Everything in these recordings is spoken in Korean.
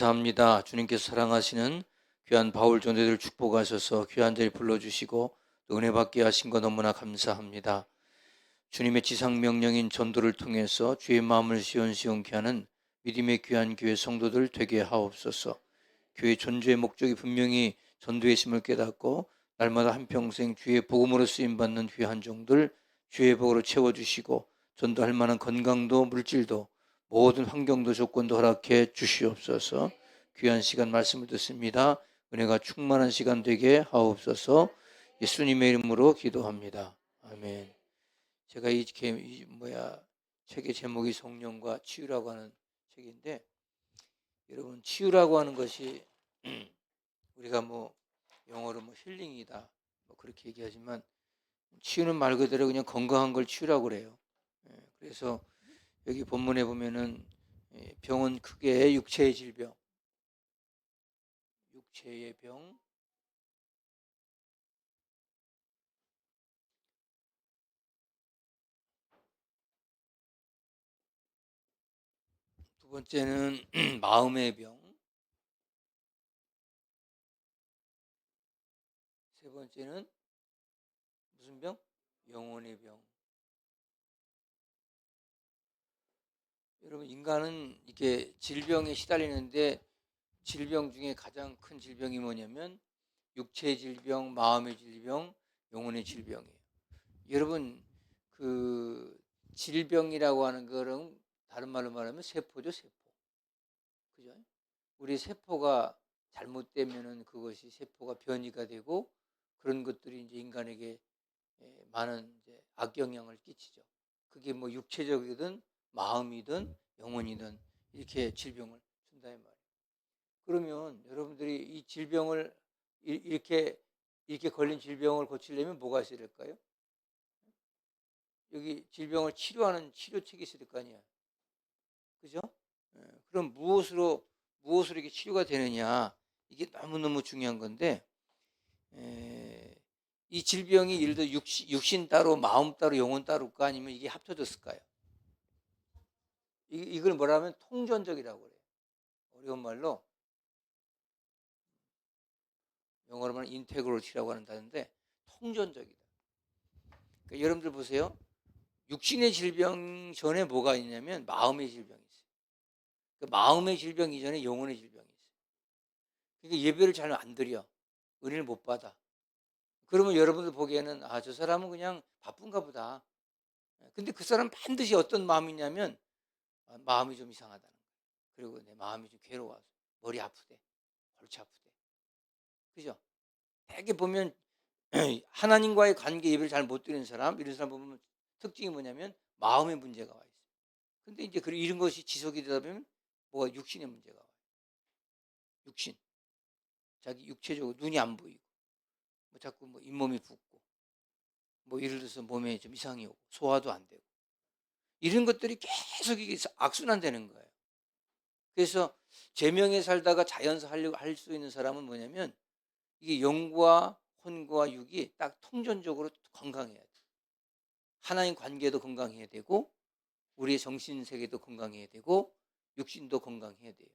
감사합니다. 주님께서 사랑하시는 귀한 바울 존재들 축복하셔서 귀한 자리 불러주시고 또 은혜 받게 하신 거 너무나 감사합니다. 주님의 지상 명령인 전도를 통해서 주의 마음을 시원시원케 하는 믿음의 귀한 교회 성도들 되게 하옵소서. 교회 존재의 목적이 분명히 전도의 심을 깨닫고 날마다 한평생 주의 복음으로 쓰임받는 귀한 종들 주의 복으로 채워주시고 전도할 만한 건강도 물질도 모든 환경도 조건도 허락해 주시옵소서. 귀한 시간 말씀을 듣습니다. 은혜가 충만한 시간 되게 하옵소서. 예수님의 이름으로 기도합니다. 아멘. 제가 책의 제목이 성령과 치유라고 하는 책인데, 여러분, 치유라고 하는 것이 우리가 영어로 힐링이다 그렇게 얘기하지만, 치유는 말 그대로 그냥 건강한 걸 치유라고 그래요. 그래서 여기 본문에 보면은 병은 크게 육체의 질병, 육체의 병, 두 번째는 마음의 병, 세 번째는 무슨 병? 영혼의 병. 여러분, 인간은 이게 질병에 시달리는데, 질병 중에 가장 큰 질병이 뭐냐면 육체의 질병, 마음의 질병, 영혼의 질병이에요. 여러분, 그 질병이라고 하는 거는 다른 말로 말하면 세포죠, 세포. 그죠? 우리 세포가 잘못되면은 그것이 세포가 변이가 되고 그런 것들이 이제 인간에게 많은 이제 악영향을 끼치죠. 그게 육체적이든 마음이든 영혼이든 이렇게 질병을 준다 이 말이에요. 그러면 여러분들이 이 질병을 이렇게 걸린 질병을 고치려면 뭐가 있어야 될까요? 여기 질병을 치료하는 치료책이 있을 거 아니야. 그죠? 그럼 무엇으로 이렇게 치료가 되느냐? 이게 너무너무 중요한 건데, 이 질병이 예를 들어 육신 따로 마음 따로 영혼 따로일까 아니면 이게 합쳐졌을까요? 이걸 뭐라 하면 통전적이라고 그래요. 어려운 말로 영어로 말하면 인테그로티라고 한다는데 통전적이다. 그러니까 여러분들 보세요. 육신의 질병 전에 뭐가 있냐면 마음의 질병이 있어요. 그 마음의 질병 이전에 영혼의 질병이 있어요. 그러니까 예배를 잘 안 드려. 은혜를 못 받아. 그러면 여러분들 보기에는 저 사람은 그냥 바쁜가 보다. 근데 그 사람 반드시 어떤 마음이냐면 마음이 좀 이상하다는 거예요. 그리고 내 마음이 좀 괴로워서 머리 아프대. 골치 아프대. 그죠? 되게 보면 하나님과의 관계 예배를 잘 못 드리는 사람, 이런 사람 보면 특징이 뭐냐면 마음의 문제가 와 있어요. 근데 이제 이런 것이 지속이 되다 보면 뭐가 육신의 문제가 와요. 육신. 자기 육체적으로 눈이 안 보이고, 자꾸 잇몸이 붓고, 예를 들어서 몸에 좀 이상이 오고, 소화도 안 되고. 이런 것들이 계속 이게 악순환되는 거예요. 그래서 제명에 살다가 자연사 하려고 할 수 있는 사람은 뭐냐면 이게 영과 혼과 육이 딱 통전적으로 건강해야 돼. 하나님 관계도 건강해야 되고 우리의 정신 세계도 건강해야 되고 육신도 건강해야 돼요.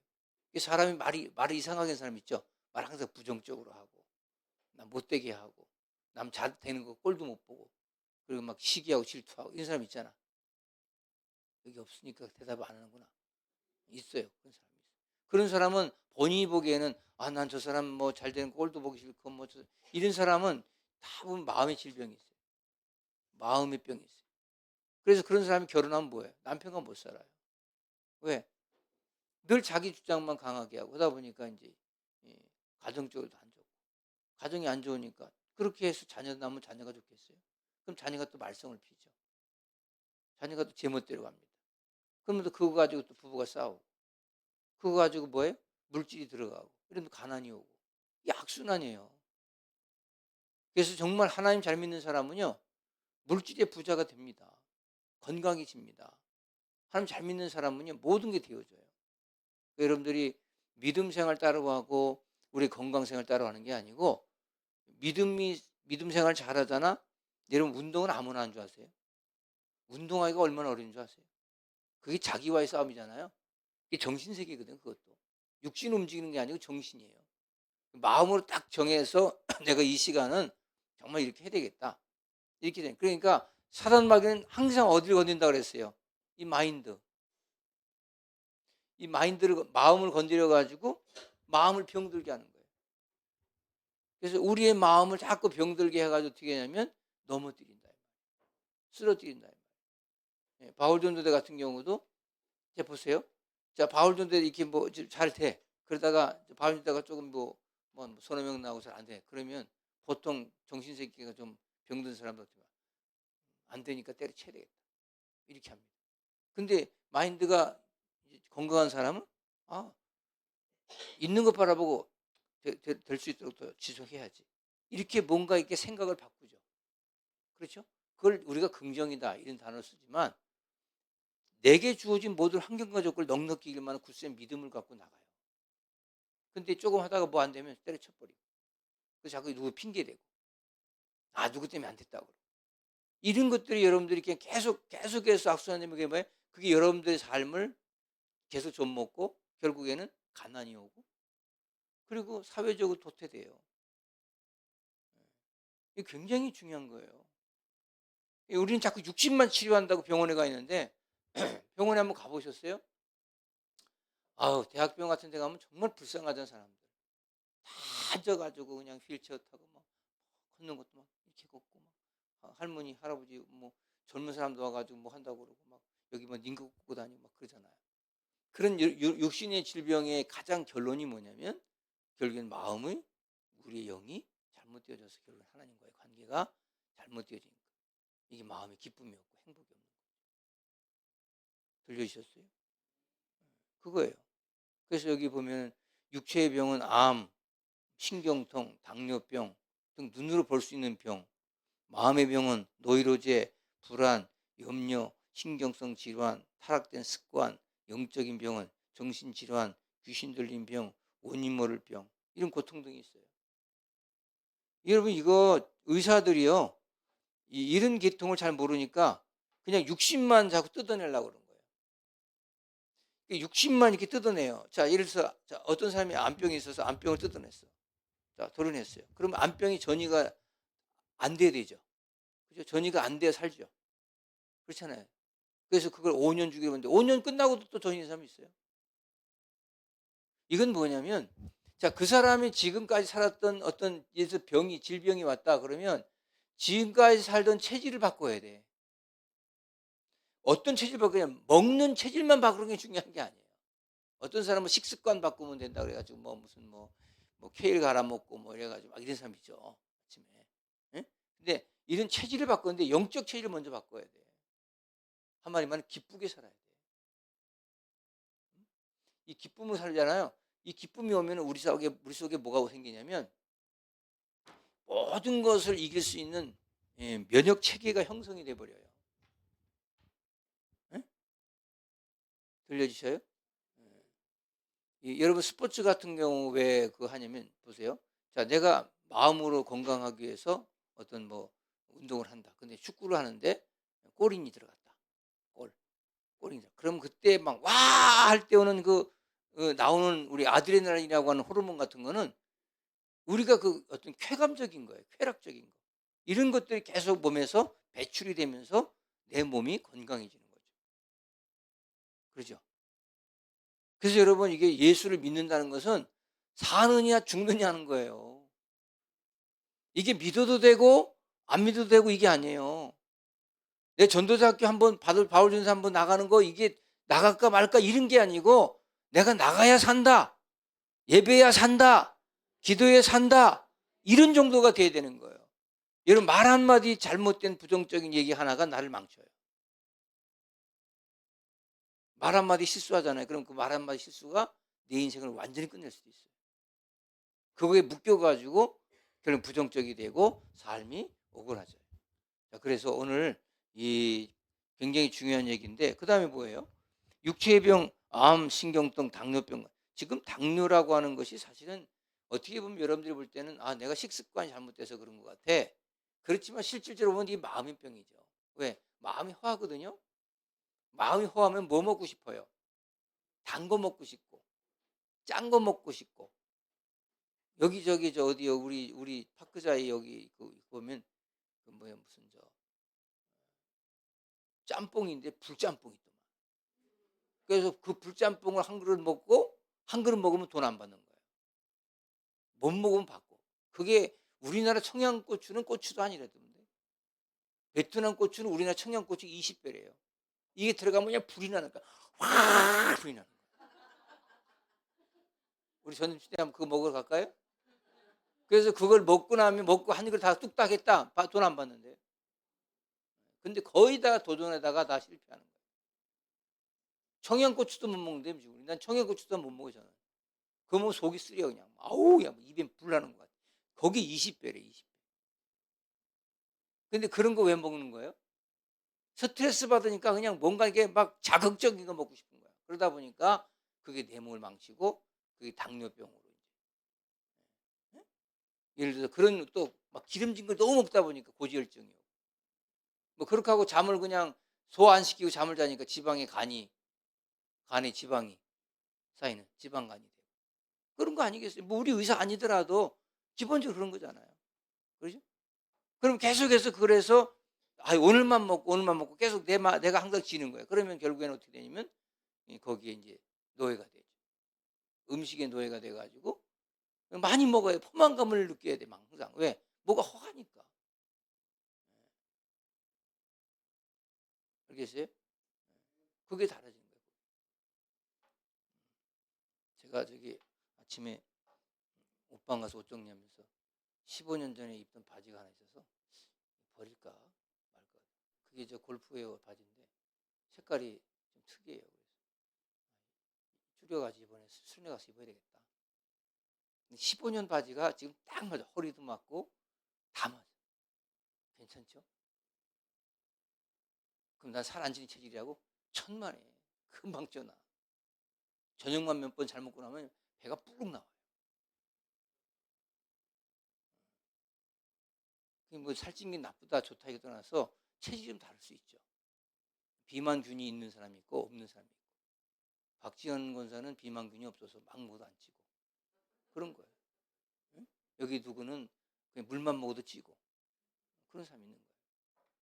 사람이 말이 이상하게 하는 사람 있죠. 말 항상 부정적으로 하고 남 못되게 하고 남 잘 되는 거 꼴도 못 보고 그리고 막 시기하고 질투하고 이런 사람 있잖아. 여기 없으니까 대답 안 하는구나. 있어요. 그런 사람이 있어요. 그런 사람은 본인이 보기에는 난 저 사람 잘 되는 꼴도 보기 싫고 이런 사람은 다 보면 마음의 질병이 있어요. 마음의 병이 있어요. 그래서 그런 사람이 결혼하면 뭐예요? 남편과 못 살아요. 왜? 늘 자기 주장만 강하게 하고 그러다 보니까 이제 가정적으로도 안 좋고 가정이 안 좋으니까 그렇게 해서 자녀 낳으면 자녀가 좋겠어요? 그럼 자녀가 또 말썽을 피죠. 자녀가 또 제멋대로 갑니다. 그러면 또 그거 가지고 또 부부가 싸우고 그거 가지고 뭐예요? 물질이 들어가고 이러면 가난이 오고 이게 악순환이에요. 그래서 정말 하나님 잘 믿는 사람은요 물질의 부자가 됩니다. 건강해집니다. 하나님 잘 믿는 사람은요 모든 게 되어져요. 여러분들이 믿음 생활 따라가고 우리 건강 생활 따라가는 게 아니고 믿음 생활 잘하잖아. 여러분 운동은 아무나 하는 줄 아세요? 운동하기가 얼마나 어려운 줄 아세요? 그게 자기와의 싸움이잖아요. 이게 정신세계거든 그것도. 육신 움직이는 게 아니고 정신이에요. 마음으로 딱 정해서 내가 이 시간은 정말 이렇게 해야 되겠다. 이렇게 된. 그러니까 사단 마귀는 항상 어디를 건든다 그랬어요? 이 마인드. 이 마인드를 마음을 건드려 가지고 마음을 병들게 하는 거예요. 그래서 우리의 마음을 자꾸 병들게 해 가지고 어떻게 하냐면 넘어뜨린다. 쓰러뜨린다. 예, 바울 전도대 같은 경우도 자 보세요. 자 바울 전도대 이렇게 뭐 잘 돼. 그러다가 바울 전도대가 조금 뭐 서너 명 나오고 잘 안 돼. 그러면 보통 정신세계가 좀 병든 사람들 어떻게 안 되니까 때려쳐야 되겠다. 이렇게 합니다. 근데 마인드가 건강한 사람은 아 있는 것 바라보고 될 수 있도록 더 지속해야지. 이렇게 뭔가 이렇게 생각을 바꾸죠. 그렇죠? 그걸 우리가 긍정이다 이런 단어를 쓰지만 내게 주어진 모든 환경과 조건을 넉넉히 이길 만한 굳센 믿음을 갖고 나가요. 근데 조금 하다가 뭐 안 되면 때려쳐버리고. 그래서 자꾸 누구 핑계대고. 아, 누구 때문에 안 됐다고. 이런 것들이 여러분들이 그냥 계속해서 악순환되면 그게 뭐예요? 그게 여러분들의 삶을 계속 좀먹고 결국에는 가난이 오고 그리고 사회적으로 도태돼요. 이게 굉장히 중요한 거예요. 우리는 자꾸 육신만 치료한다고 병원에 가 있는데 병원에 한번 가보셨어요? 아우, 대학병원 같은 데 가면 정말 불쌍하던 사람들. 다 앉아가지고 그냥 휠체어 타고 막 걷는 것도 막 이렇게 걷고 막 할머니, 할아버지 뭐 젊은 사람도 와가지고 뭐 한다고 그러고 막 여기 막 링거 꽂고 다니고 막 그러잖아요. 그런 육신의 질병의 가장 결론이 뭐냐면 결국엔 마음의 우리의 영이 잘못되어져서 결국 하나님과의 관계가 잘못되어진 거. 이게 마음의 기쁨이 없고 행복이 없는 거. 들려주셨어요? 그거예요. 그래서 여기 보면 육체의 병은 암, 신경통, 당뇨병 등 눈으로 볼 수 있는 병, 마음의 병은 노이로제, 불안, 염려, 신경성 질환, 타락된 습관, 영적인 병은 정신질환, 귀신 들린 병, 원인 모를 병 이런 고통 등이 있어요. 여러분 이거 의사들이요 이런 계통을 잘 모르니까 그냥 육신만 자꾸 뜯어내려고 그러는 거예요. 육신만 이렇게 뜯어내요. 자, 예를 들어서 자, 어떤 사람이 암병이 있어서 암병을 뜯어냈어. 자, 도려냈어요. 그러면 암병이 전이가 안 돼야 되죠. 그죠? 전이가 안 돼야 살죠. 그렇잖아요. 그래서 그걸 5년 주기로 했는데 5년 끝나고도 또 전이는 사람이 있어요. 이건 뭐냐면 자, 그 사람이 지금까지 살았던 어떤 예를 병이 질병이 왔다 그러면 지금까지 살던 체질을 바꿔야 돼. 어떤 체질 바꾸냐? 먹는 체질만 바꾸는 게 중요한 게 아니에요. 어떤 사람은 식습관 바꾸면 된다 그래가지고 뭐 무슨 뭐 케일 갈아 먹고 뭐 이래가지고 막 이런 사람 있죠. 아침에. 예? 근데 이런 체질을 바꾸는데 영적 체질을 먼저 바꿔야 돼. 한마디만 기쁘게 살아야 돼. 이 기쁨을 살잖아요. 이 기쁨이 오면 우리 속에 뭐가 생기냐면 모든 것을 이길 수 있는 면역 체계가 형성이 돼 버려요. 예? 들려주셔요? 여러분 스포츠 같은 경우 왜 그거 하냐면 보세요. 자, 내가 마음으로 건강하기 위해서 어떤 뭐 운동을 한다. 근데 축구를 하는데 골인이 들어갔다. 골인이 들어. 그럼 그때 막 와 할 때 오는 나오는 우리 아드레날린이라고 하는 호르몬 같은 거는 우리가 그 어떤 쾌감적인 거예요. 쾌락적인 거. 이런 것들이 계속 몸에서 배출이 되면서 내 몸이 건강해지는 거죠. 그렇죠? 그래서 여러분 이게 예수를 믿는다는 것은 사느냐 죽느냐 하는 거예요. 이게 믿어도 되고 안 믿어도 되고 이게 아니에요. 내 전도자학교 한번 바울 전사 한번 나가는 거 이게 나갈까 말까 이런 게 아니고 내가 나가야 산다. 예배야 산다. 기도에 산다. 이런 정도가 돼야 되는 거예요. 여러분 말 한마디 잘못된 부정적인 얘기 하나가 나를 망쳐요. 말 한마디 실수하잖아요. 그럼 그 말 한마디 실수가 내 인생을 완전히 끝낼 수도 있어요. 그거에 묶여가지고 결국 부정적이 되고 삶이 억울하죠. 자, 그래서 오늘 이 굉장히 중요한 얘기인데 그 다음에 뭐예요? 육체의 병, 암, 신경통, 당뇨병. 지금 당뇨라고 하는 것이 사실은 어떻게 보면 여러분들이 볼 때는 아 내가 식습관이 잘못돼서 그런 것 같아. 그렇지만 실질적으로 보면 이게 마음의 병이죠. 왜? 마음이 허하거든요. 마음이 허하면 뭐 먹고 싶어요? 단 거 먹고 싶고 짠 거 먹고 싶고 여기저기 저 어디요 우리 파크자에 여기 그 보면 그 뭐야 무슨 저 짬뽕인데 불짬뽕이 있더만. 그래서 그 불짬뽕을 한 그릇 먹고 한 그릇 먹으면 돈 안 받는 거예요. 못 먹으면 받고. 그게 우리나라 청양고추는 고추도 아니라던데. 베트남 고추는 우리나라 청양고추 20배래요. 이게 들어가면 그냥 불이 나는 거야. 확 불이 나는 거야. 우리 점심때 한번 그거 먹으러 갈까요? 그래서 그걸 먹고 나면 먹고 한 그릇 다 뚝딱 했다. 돈 안 받는데. 근데 거의 다 도전에다가 다 실패하는 거예요. 청양고추도 못 먹는데 우리. 난 청양고추도 못 먹어 저는. 그러면 속이 쓰려 그냥. 아우 야 입에 불 나는 것 같아. 거기 20배래 20배. 근데 그런 거 왜 먹는 거예요? 스트레스 받으니까 그냥 뭔가 이게 막 자극적인 거 먹고 싶은 거야. 그러다 보니까 그게 내 몸을 망치고 그게 당뇨병으로 이제. 예? 예를 들어서 그런 또 막 기름진 걸 너무 먹다 보니까 고지혈증이요. 뭐 그렇게 하고 잠을 그냥 소화 안 시키고 잠을 자니까 간에 지방이 쌓이는 지방간이 돼요. 그런 거 아니겠어요? 뭐 우리 의사 아니더라도 기본적으로 그런 거잖아요. 그렇죠? 그럼 계속해서 그래서 오늘만 먹고 계속 내가 항상 지는 거예요. 그러면 결국에는 어떻게 되냐면 거기에 이제 노예가 되죠. 음식의 노예가 돼가지고 많이 먹어야 포만감을 느껴야 돼. 항상 왜? 뭐가 허하니까. 알겠어요? 그게 달라지는 거예요. 제가 저기 아침에 옷방 가서 옷 정리하면서 15년 전에 입던 바지가 하나 있어서 버릴까 말까. 그게 저 골프웨어 바지인데 색깔이 좀 특이해요. 그래서 줄여가지고 이번에 수련회 가서 입어야 되겠다. 15년 바지가 지금 딱 맞아. 허리도 맞고 다 맞아. 괜찮죠? 그럼 난 살 안 찌는 체질이라고 천만에 금방 쪄나. 저녁만 몇 번 잘 먹고 나면 배가 뿌룩 나와요. 뭐 살찐 게 나쁘다 좋다 이거 떠나서 체질이 좀 다를 수 있죠. 비만균이 있는 사람이 있고 없는 사람이 있고. 박지현 권사는 비만균이 없어서 막 먹어도 안 찌고 그런 거예요. 응? 여기 누구는 그냥 물만 먹어도 찌고 그런 사람이 있는 거예요.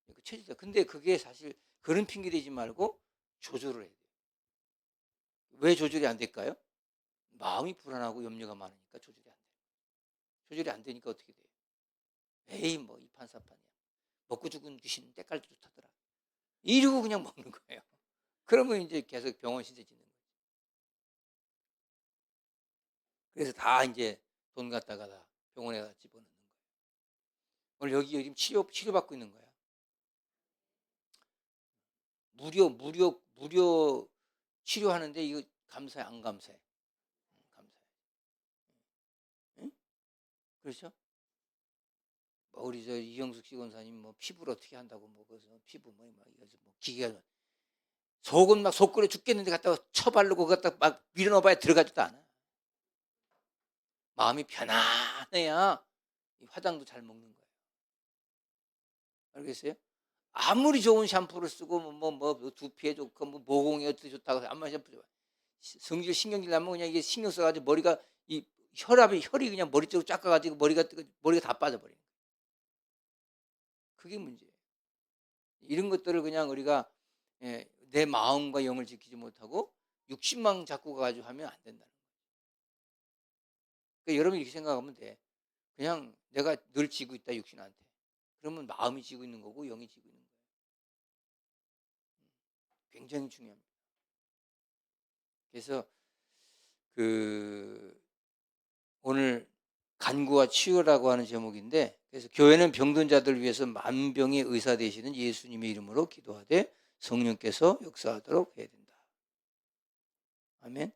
그 체질이다. 근데 그게 사실 그런 핑계 대지 말고 조절을 해야 돼요. 왜 조절이 안 될까요? 마음이 불안하고 염려가 많으니까 조절이 안 돼요. 조절이 안 되니까 어떻게 돼요? 에이 뭐 이판사판이야. 먹고 죽은 귀신 때깔도 좋다더라. 이러고 그냥 먹는 거예요. 그러면 이제 계속 병원 신세 짓는 거예요. 그래서 다 이제 돈 갖다가 다 병원에 다 집어넣는 거예요. 오늘 여기 지금 치료받고 있는 거야. 무료 치료하는데 이거 감사해 안 감사해? 감사해. 응? 그렇죠? 뭐 우리 저 이영숙 씨 권사님 뭐 피부를 어떻게 한다고 뭐 그래서 피부 뭐 이래서 뭐 기계가 속은 막 속 끓여 죽겠는데 갖다가 쳐바르고 갖다 막 밀어넣어봐야 들어가지도 않아. 마음이 편안해야 이 화장도 잘 먹는 거예요. 알겠어요? 아무리 좋은 샴푸를 쓰고 뭐 두피에 좋고 뭐 모공에 어떻게 좋다고 아무리 샴푸 좋아. 성질 신경질 나면 그냥 이게 신경 써가지고 머리가 이 혈이 그냥 머리 쪽으로 쫙 가가지고 머리가 다 빠져버리는 거예요. 그게 문제예요. 이런 것들을 그냥 우리가 내 마음과 영을 지키지 못하고 육신만 자꾸 가지고 하면 안 된다는 거예요. 그러니까 여러분 이렇게 생각하면 돼. 그냥 내가 늘 지고 있다 육신한테. 그러면 마음이 지고 있는 거고 영이 지고 있는 거예요. 굉장히 중요합니다. 그래서 그 오늘 간구와 치유라고 하는 제목인데 그래서 교회는 병든 자들을 위해서 만병의 의사 되시는 예수님의 이름으로 기도하되 성령께서 역사하도록 해야 된다. 아멘.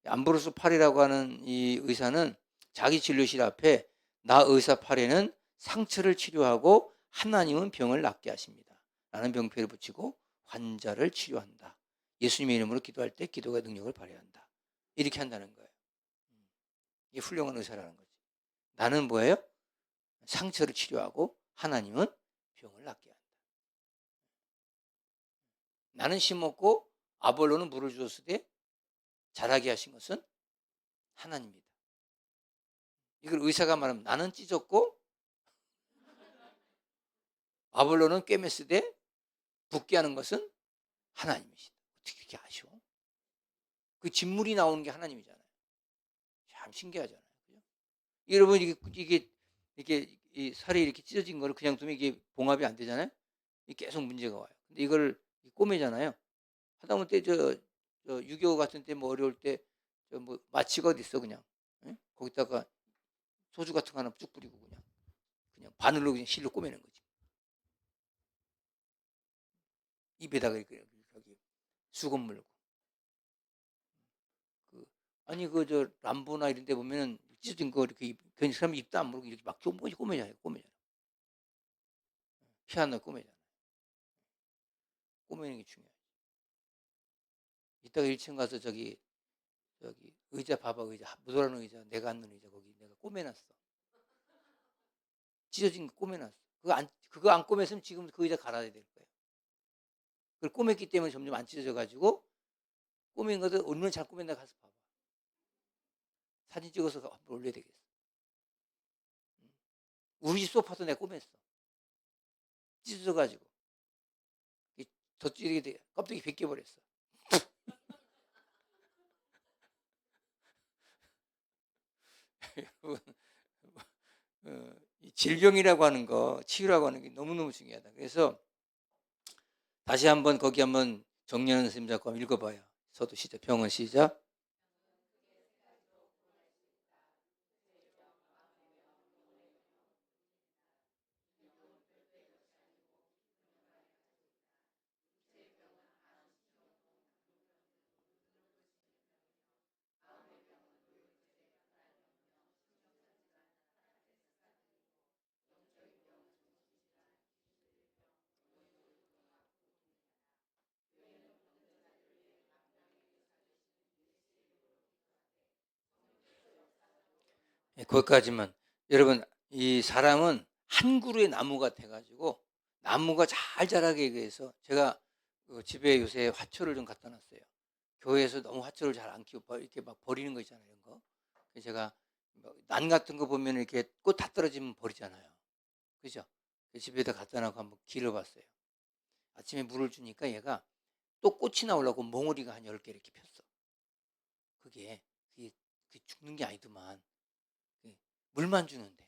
암브로스 팔이라고 하는 이 의사는 자기 진료실 앞에 나 의사 팔에는 상처를 치료하고 하나님은 병을 낫게 하십니다. 라는 병표를 붙이고 환자를 치료한다. 예수님의 이름으로 기도할 때 기도가 능력을 발휘한다. 이렇게 한다는 거예요. 이게 훌륭한 의사라는 거지. 나는 뭐예요? 상처를 치료하고 하나님은 병을 낫게 한다. 나는 심었고 아볼로는 물을 주었을 때 자라게 하신 것은 하나님입니다. 이걸 의사가 말하면 나는 찢었고 아볼로는 꿰맸으되 붓게 하는 것은 하나님이시다. 어떻게 그렇게 아셔? 그 진물이 나오는 게 하나님이잖아요. 참 신기하잖아요. 그죠? 여러분 이게 이 살이 이렇게 찢어진 거를 그냥 두면 이게 봉합이 안 되잖아요. 이게 계속 문제가 와요. 근데 이걸 꼬매잖아요. 하다못해 저6.25 같은 때 뭐 어려울 때 저 뭐 마취가 어디 있어 그냥. 예? 거기다가 소주 같은 거 하나 쭉 뿌리고 그냥 바늘로 그냥 실로 꼬매는 거지. 입에다가 이렇게 여기 수건 물고. 그 아니 그 저 람보나 이런 데 보면은 찢어진 거 이렇게 괜히 사람 입도 안 물고 이렇게 막 꼬매잖아요. 피아노 꼬매잖아요. 꼬매는 게 중요해요. 이따가 1층 가서 저기 의자 봐봐 의자 무도라는 의자 내가 앉는 의자 거기 내가 꼬매놨어. 찢어진 거 꼬매놨어. 그거 안 꼬맸으면 지금 그 의자 갈아야 될 거예요. 그걸 꼬맸기 때문에 점점 안 찢어져 가지고 꼬맨 것도 얼마나 잘 꼬맨다 가서 봐봐. 사진 찍어서 한번 올려야 되겠어. 우리 집 소파도 내가 꼬맸어. 찢어져 가지고 더 찢게 돼 껍데기 벗겨 버렸어. 여러분 이 질병이라고 하는 거 치유라고 하는 게 너무너무 중요하다. 그래서 다시 한번 거기 한번 정리하는 선생님 잡고 한번 읽어봐요. 저도 시작. 병원 시작. 거기까지만. 여러분 이 사람은 한 그루의 나무 같아 가지고 나무가 잘 자라게 위해서 제가 그 집에 요새 화초를 좀 갖다 놨어요. 교회에서 너무 화초를 잘 안 키우고 이렇게 막 버리는 거 있잖아요. 이런 거. 그래서 제가 뭐난 같은 거 보면 이렇게 꽃 다 떨어지면 버리잖아요. 그죠? 집에다 갖다 놓고 한번 길러봤어요. 아침에 물을 주니까 얘가 또 꽃이 나오려고 몽우리가 한 10개 이렇게 폈어. 그게 죽는 게 아니더만. 물만 주는데.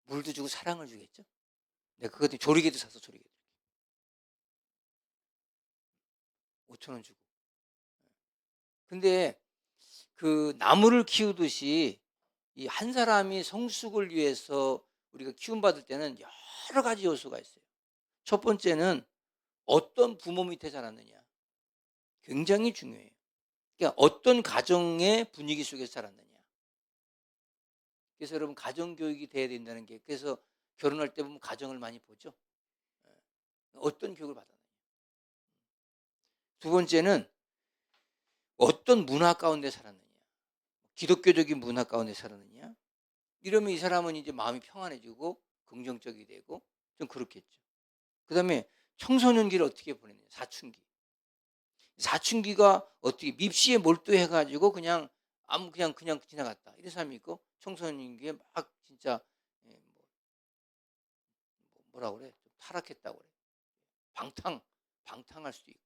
물도 주고 사랑을 주겠죠? 내가 그것 때문에 조리개도 사서 조리개. 5천 원 주고. 근데 그 나무를 키우듯이 이 한 사람이 성숙을 위해서 우리가 키움받을 때는 여러 가지 요소가 있어요. 첫 번째는 어떤 부모 밑에 자랐느냐. 굉장히 중요해요. 그러니까 어떤 가정의 분위기 속에서 자랐느냐. 그래서 여러분 가정 교육이 돼야 된다는 게 그래서 결혼할 때 보면 가정을 많이 보죠. 예. 어떤 교육을 받았느냐. 두 번째는 어떤 문화 가운데 살았느냐. 기독교적인 문화 가운데 살았느냐. 이러면 이 사람은 이제 마음이 평안해지고 긍정적이 되고 좀 그렇겠죠. 그다음에 청소년기를 어떻게 보냈느냐. 사춘기. 사춘기가 어떻게 밉시에 몰두해 가지고 그냥 지나갔다. 이런 사람이 있고 청소년기에 막 진짜 예 뭐라 그래? 좀 타락했다고 그래. 방탕할 수도 있고.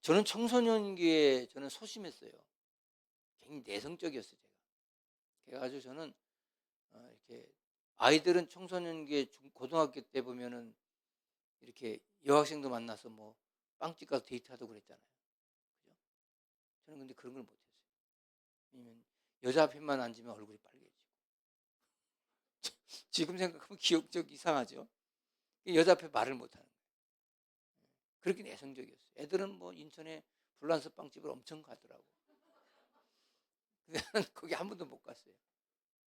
저는 청소년기에 저는 소심했어요. 굉장히 내성적이었어요, 제가. 그래 가지고 저는 이렇게 아이들은 청소년기에 고등학교 때 보면은 이렇게 여학생도 만나서 뭐 빵집 가서 데이트하고 그랬잖아요. 그죠? 저는 근데 그런 걸 못 했어요. 왜냐면 여자 앞에만 앉으면 얼굴이 빨개지고. 지금 생각하면 기억력 이상하죠. 여자 앞에 말을 못 하는 거예요. 그렇게 내성적이었어요. 애들은 뭐 인천에 불란서 빵집을 엄청 가더라고. 근데 나는 거기 한 번도 못 갔어요.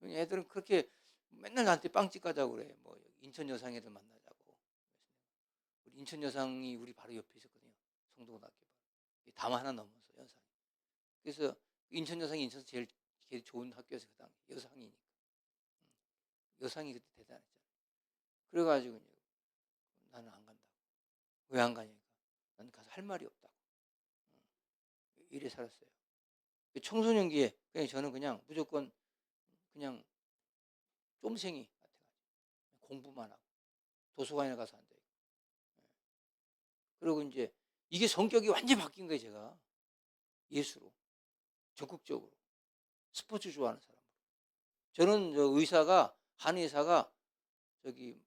애들은 그렇게 맨날 나한테 빵집 가자고 그래. 뭐 인천 여상 애들 만나자고. 우리 인천 여상이 우리 바로 옆에 있었거든요. 성동고등학교. 담 하나 넘어서 여상이. 그래서 인천 여상이 인천에서 제일 좋은 학교에서 그 당시 여상이니까. 여상이 그때 대단했잖아. 그래가지고 나는 안 간다고. 왜 안 가냐니까. 나는 가서 할 말이 없다고. 이래 살았어요. 청소년기에 그냥 저는 그냥 무조건 그냥 쫌생이 같아가지고 공부만 하고 도서관에 가서 앉아 있고. 그리고 이제 이게 성격이 완전히 바뀐 거예요, 제가. 예수로 적극적으로 스포츠 좋아하는 사람. 저는 저 의사가 한 의사가 저기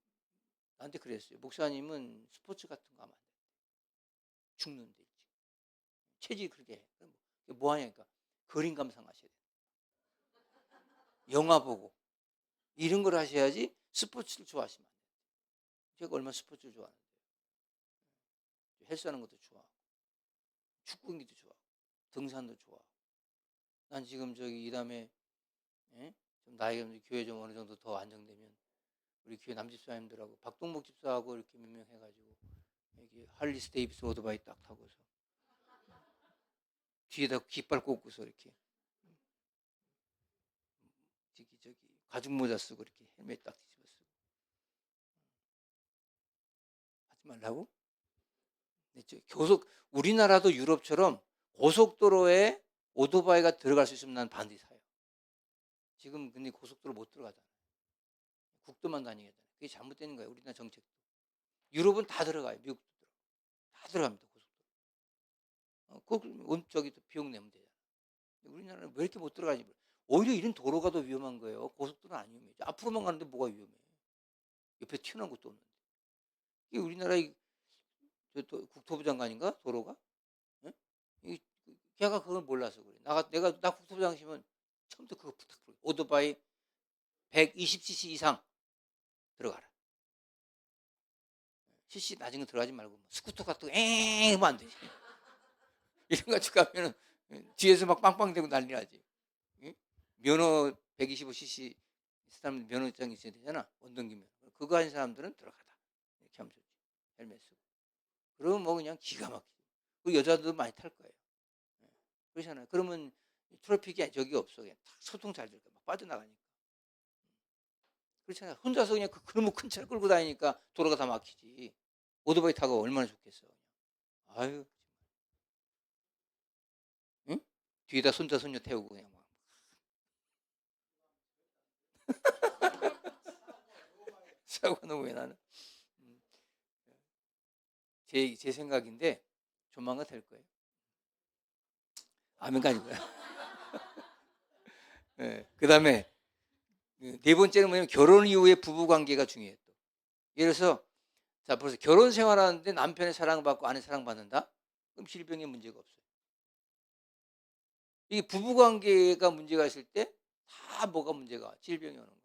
나한테 그랬어요. 목사님은 스포츠 같은 거 하면 안 돼. 죽는데 일찍. 체질이 그렇게 해. 그럼 뭐 하냐니까 그림 감상하셔야 돼. 영화 보고 이런 걸 하셔야지 스포츠를 좋아하시면 안 돼요. 제가 얼마나 스포츠를 좋아하는데 헬스하는 것도 좋아하고 축구 경기도 좋아하고 등산도 좋아하고 난 지금 저기 이 다음에 예? 좀 나이가 좀 교회 좀 어느 정도 더 안정되면 우리 교회 남집사님들하고 박동목 집사하고 이렇게 몇 명 해가지고 여기 할리스 데이비스 오토바이 딱 타고서 뒤에다 깃발 꽂고서 이렇게 저기 가죽 모자 쓰고 이렇게 헬멧 딱 뒤집어 쓰고 하지 말라고? 우리나라도 유럽처럼 고속도로에 오토바이가 들어갈 수 있으면 난 반드시 사요. 지금 근데 고속도로 못 들어가잖아요. 국도만 다니게 되잖아요. 그게 잘못되는 거예요. 우리나라 정책도. 유럽은 다 들어가요. 미국도 들어가요. 다 들어갑니다. 고속도로. 꼭 저기 비용 내면 되잖아요. 우리나라는 왜 이렇게 못 들어가지? 오히려 이런 도로가 더 위험한 거예요. 고속도로는 안 위험해요. 앞으로만 가는데 뭐가 위험해? 옆에 튀어나온 것도 없는데. 이게 우리나라 국토부 장관인가 도로가? 예? 걔가 그걸 몰라서 그래. 나 국토부 장관이면 처음부터 그거 부탁드려. 오토바이 120cc 이상 들어가라. cc 낮은 거 들어가지 말고 스쿠터 같은 거 하면 안 되지. 이런 거 가지고 가면은 뒤에서 막 빵빵대고 난리 나지. 면허 125cc 사람 면허증이 있어야 되잖아. 원동기면. 그거 하는 사람들은 들어가다. 이렇게 하면 좋지. 헬멧 쓰고. 그러면 뭐 그냥 기가 막히죠. 그 여자들도 많이 탈 거예요. 그렇잖아요. 그러면 트래픽이 저기 없어. 그냥 탁 소통 잘 될 거야. 막 빠져나가니까. 그렇잖아요. 혼자서 그냥 그러면 큰 차를 끌고 다니니까 도로가 다 막히지. 오토바이 타고 얼마나 좋겠어. 아유. 응? 뒤에다 손자 손녀 태우고 그냥 막. 사고는 왜 나는? 제 생각인데 조만간 될 거예요. 아멘가 아니고요. 네. 그다음에 네 번째는 뭐냐면 결혼 이후에 부부 관계가 중요해요. 또. 예를 들어서 자 벌써 결혼 생활하는데 남편의 사랑받고 아내 사랑받는다? 그럼 질병에 문제가 없어요. 이 부부 관계가 문제가 있을 때 다 뭐가 문제가 질병이 오는 거예요.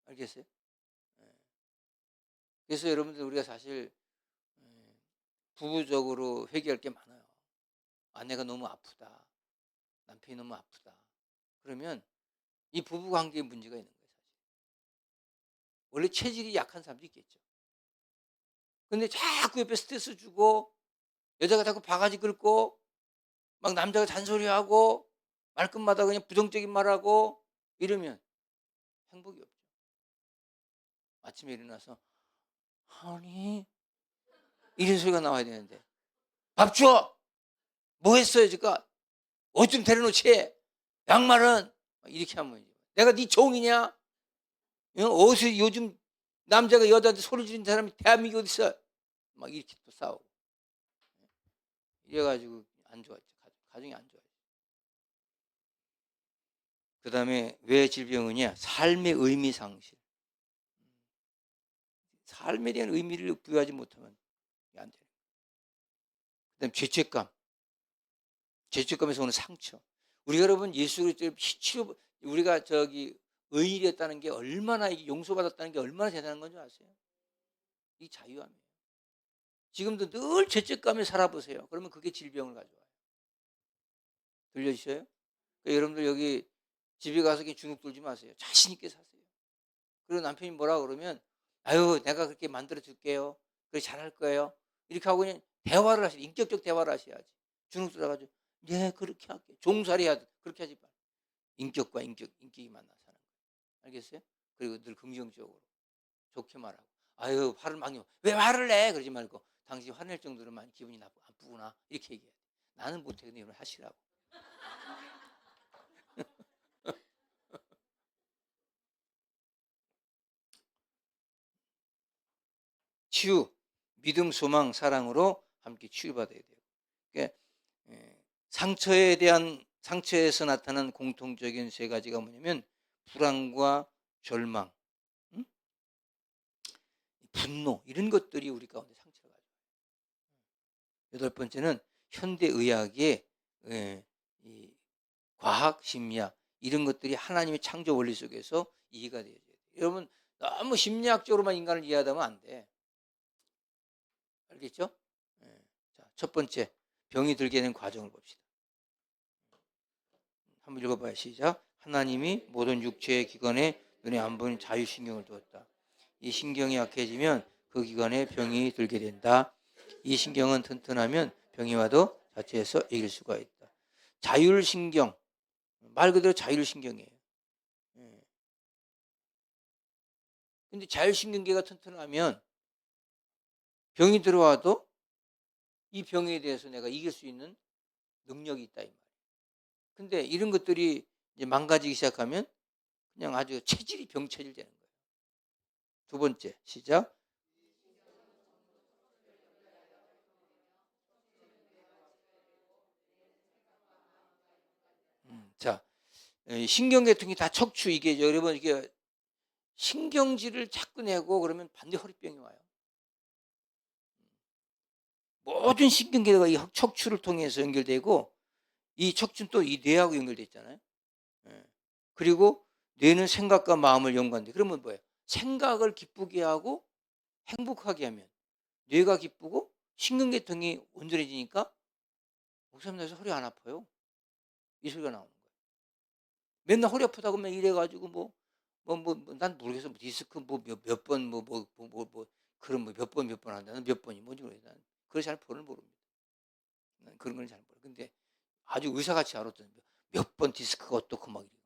알겠어요? 네. 그래서 여러분들 우리가 사실 부부적으로 회개할 게 많아요. 아내가 너무 아프다. 남편이 너무 아프다. 그러면 이 부부 관계에 문제가 있는 거예요. 사실. 원래 체질이 약한 사람도 있겠죠. 근데 자꾸 옆에 스트레스 주고 여자가 자꾸 바가지 긁고 막 남자가 잔소리하고 말끝마다 그냥 부정적인 말하고 이러면 행복이 없죠. 아침에 일어나서 하니 이런 소리가 나와야 되는데 밥 줘! 뭐 했어요 지금? 옷 좀 데려놓지. 양말은 이렇게 하면 내가 네 종이냐? 어디서 요즘 남자가 여자한테 소리 지르는 사람이 대한민국에 어디 있어? 막 이렇게 또 싸우고 이래가지고 안 좋았죠. 가정이 안 좋아요. 그 다음에 왜 질병이냐? 삶의 의미 상실. 삶에 대한 의미를 부여하지 못하면 안 돼요. 그 다음에 죄책감. 죄책감에서 오는 상처. 우리가 여러분 예수 그리스도의 피치료 우리가 저기 의인이 됐다는 게 얼마나 용서받았다는 게 얼마나 대단한 건지 아세요? 이 자유함이에요. 지금도 늘 죄책감에 살아보세요. 그러면 그게 질병을 가져와요. 들려주셔요? 그러니까 여러분들 여기 집에 가서 주눅 들지 마세요. 자신 있게 사세요. 그리고 남편이 뭐라 그러면 아유 내가 그렇게 만들어 줄게요. 그래 잘할 거예요. 이렇게 하고 그냥 대화를 하셔야 인격적 대화를 하셔야지. 주눅 들어가지고 네 그렇게 할게. 종살이야 그렇게 하지 말. 인격과 인격이 만나 사는 거예요. 알겠어요? 그리고 늘 긍정적으로 좋게 말하고 아유 화를 많이 왜 화를 내 그러지 말고 당신이 화낼 정도로 많이 기분이 나쁘구나 이렇게 얘기해요. 나는 못해. 근데 여러분 하시라고. 치유, 믿음, 소망, 사랑으로 함께 치유받아야 돼요. 그러니까 상처에서 나타난 공통적인 세 가지가 뭐냐면 불안과 절망, 응? 분노 이런 것들이 우리 가운데 상처를 가져요. 여덟 번째는 현대의학의 이 과학, 심리학 이런 것들이 하나님의 창조 원리 속에서 이해가 돼야 돼요. 여러분 너무 심리학적으로만 인간을 이해하다면 안 돼. 알겠죠? 자, 첫 번째 병이 들게 된 과정을 봅시다. 한번 읽어봐요. 시작. 하나님이 모든 육체의 기관에 눈에 안 보이는 자유신경을 두었다. 이 신경이 약해지면 그 기관에 병이 들게 된다. 이 신경은 튼튼하면 병이 와도 자체에서 이길 수가 있다. 자율신경, 말 그대로 자율신경이에요. 근데 자율신경계가 튼튼하면 병이 들어와도 이 병에 대해서 내가 이길 수 있는 능력이 있다 이 말이에요. 근데 이런 것들이 이제 망가지기 시작하면 그냥 아주 체질이 병체질 되는 거예요. 두 번째 시작. 자, 신경계통이 다 척추 이게 여러분 이게 신경질을 자꾸 내고 그러면 반대 허리병이 와요. 모든 신경계가 이 척추를 통해서 연결되고 이 척추는 또 이 뇌하고 연결돼 있잖아요. 그리고 뇌는 생각과 마음을 연관돼. 그러면 뭐예요? 생각을 기쁘게 하고 행복하게 하면 뇌가 기쁘고 신경계통이 온전해지니까 목사님 나서 허리 안 아파요. 이 소리가 나오는 거예요. 맨날 허리 아프다고 면 이래가지고 난 모르겠어. 디스크 몇 번 그런 몇 번 한다는 몇 번이 뭔지 모르겠어. 난 그걸 잘 번을 모릅니다. 난 그런 건 잘 모르. 근데 아주 의사같이 알았더니 몇 번 디스크가 어떻고 막 이러고